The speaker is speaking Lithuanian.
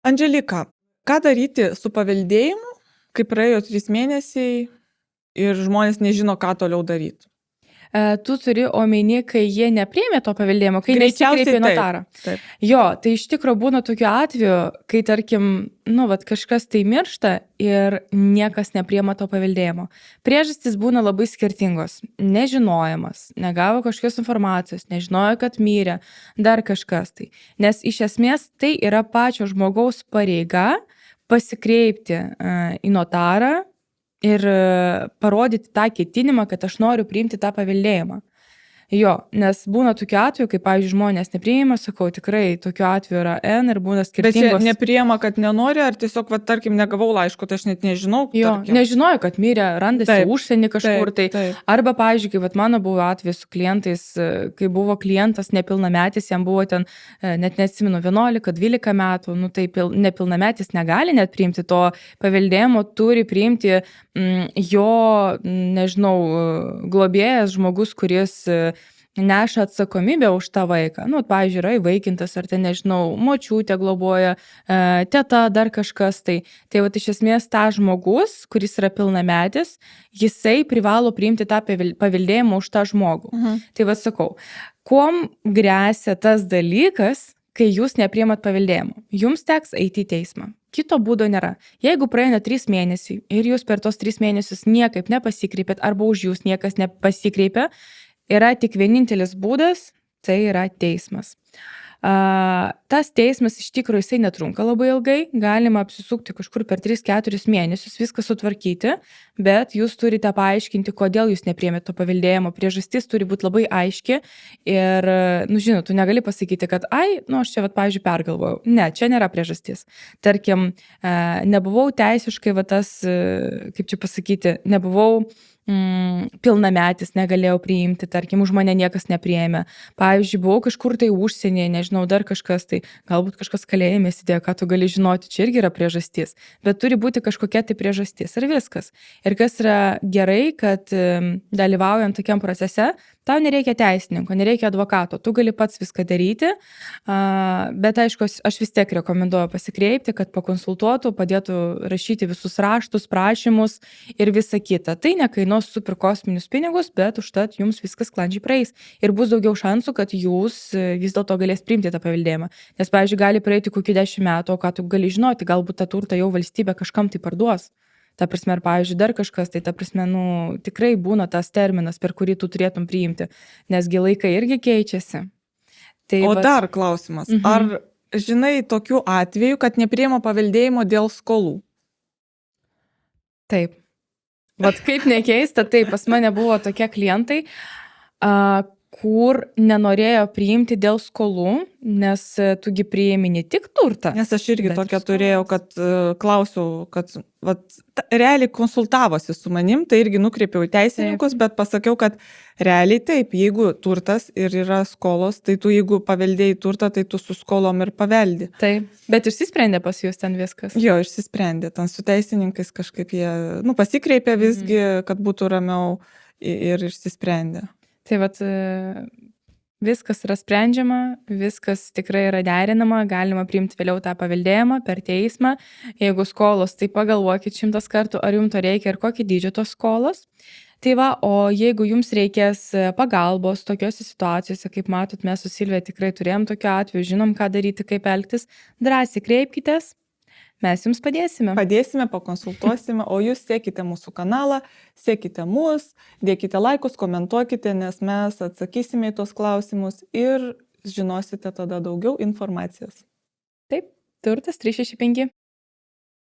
Andželika, ką daryti su paveldėjimu, kai praėjo 3 mėnesiai ir žmonės nežino, ką toliau daryt? Tu turi omeny, kai jie nepriėmė to paveldėjimo, kai Greičiausiai nesikreipė į taip, notarą. taip. Jo, tai iš tikro būna tokiu atveju, kai tarkim, kažkas tai miršta ir niekas nepriema to paveldėjimo. Priežastys būna labai skirtingos. Nežinojimas, negavo kažkokios informacijos, nežinojo, kad mirė, dar kažkas tai. Nes iš esmės tai yra pačio žmogaus pareiga pasikreipti į notarą ir parodyti tą ketinimą, kad aš noriu priimti tą paveldėjimą. Jo, nes būna tokiu atveju, kai, pavyzdžiui, žmonės nepriima, sakau, tikrai tokiu atveju yra N ir būna Bet skirtingos. jie nepriima, kad nenori, ar tiesiog, tarkim, negavau laiško, tai aš net nežinau. Jo, tarkim. nežinojo, kad mirė, randasi Taip, užsienį kažkur taip, tai. taip. Arba, pavyzdžiui, kai mano buvo atvejis su klientais, kai buvo klientas nepilnametis, jam buvo ten, net neatsimenu, 11-12 metų, tai nepilnametis negali net priimti to paveldėjimo, turi priimti jo, nežinau, globėjas, žmogus, kuris neša atsakomybę už tą vaiką. Pavyzdžiui, yra įvaikintas, ar ten, nežinau, močiutė globoja, teta, dar kažkas tai. Tai iš esmės tą žmogus, kuris yra pilnametis, jisai privalo priimti tą paveldėjimą už tą žmogų. Tai sakau, kuom gresia tas dalykas, kai jūs nepriimat paveldėjimo? Jums teks eiti į teismą. Kito būdo nėra. Jeigu praeina 3 mėnesiai ir jūs per tos 3 mėnesius niekaip nepasikreipėt arba už jūs niekas nepasikreipė, yra tik vienintelis būdas, tai yra teismas. Tas teismas iš tikrųjų jisai netrunka labai ilgai, galima apsisukti kažkur per 3-4 mėnesius, viską sutvarkyti, bet jūs turite paaiškinti, kodėl jūs nepriėmėte to paveldėjimo. Priežastis turi būti labai aiški ir, žinot, tu negali pasakyti, kad aš čia, pavyzdžiui, pergalvojau. Ne, čia nėra priežastis. Tarkim, nebuvau teisiškai, kaip čia pasakyti, nebuvau pilnametis, negalėjau priimti, tarkim, už mane niekas nepriėmė. Pavyzdžiui, buvau kažkur tai užsienyje, nežinau, dar kažkas tai, galbūt kažkas kalėjime sėdėjo, ką tu gali žinoti, čia irgi yra priežastis, bet turi būti kažkokia tai priežastis ir viskas. Ir kas yra gerai, kad dalyvaujant tokiam procese, tau nereikia teisininko, nereikia advokato, tu gali pats viską daryti, bet aišku, aš vis tiek rekomenduoju pasikreipti, kad pakonsultuotų, padėtų rašyti visus raštus, prašymus ir visa kita. Tai nekainuos super kosminius pinigus, bet užtat jums viskas sklandžiai praeis ir bus daugiau šansų, kad jūs vis dėlto galės priimti tą paveldėjimą. Nes, pavyzdžiui, gali praeiti kokių 10 metų, o ką tu gali žinoti, galbūt tą turtą jau valstybė kažkam tai parduos. Ta prasme, ar, pavyzdžiui, dar kažkas, tai ta prasme, tikrai būna tas terminas, per kurį tu turėtum priimti, nesgi laikai irgi keičiasi. Tai dar klausimas, ar žinai tokių atvejų, kad nepriima paveldėjimo dėl skolų? Taip. Kaip nekeista, tai pas mane buvo tokie klientai, kur nenorėjo priimti dėl skolų, nes tugi priimi ne tik turtą. Nes aš irgi tokią turėjau, kad klausiau, kad realiai konsultavosi su manim, tai irgi nukreipiau į teisininkus, bet pasakiau, kad realiai taip, jeigu turtas ir yra skolos, tai tu jeigu paveldėjai turtą, tai tu su skolom ir paveldi. Taip, bet išsisprendė pas jūs ten viskas? Jo, išsisprendė, ten su teisininkais kažkaip jie, pasikreipė visgi, kad būtų ramiau ir išsisprendė. Tai viskas yra sprendžiama, viskas tikrai yra derinama, galima priimti vėliau tą paveldėjimą per teismą. Jeigu skolos, tai pagalvokit 100 kartų, ar jums to reikia ir kokį dydžio tos skolos. Tai o jeigu jums reikės pagalbos tokiose situacijose, kaip matot, mes su Silvija tikrai turėjom tokiu atveju, žinom, ką daryti, kaip elgtis, drąsiai kreipkitės. Mes jums padėsime. Padėsime, pakonsultuosime, o jūs sekite mūsų kanalą, sekite mus, dėkite laikus, komentuokite, nes mes atsakysime į tos klausimus ir žinosite tada daugiau informacijos. Taip, turtas 365.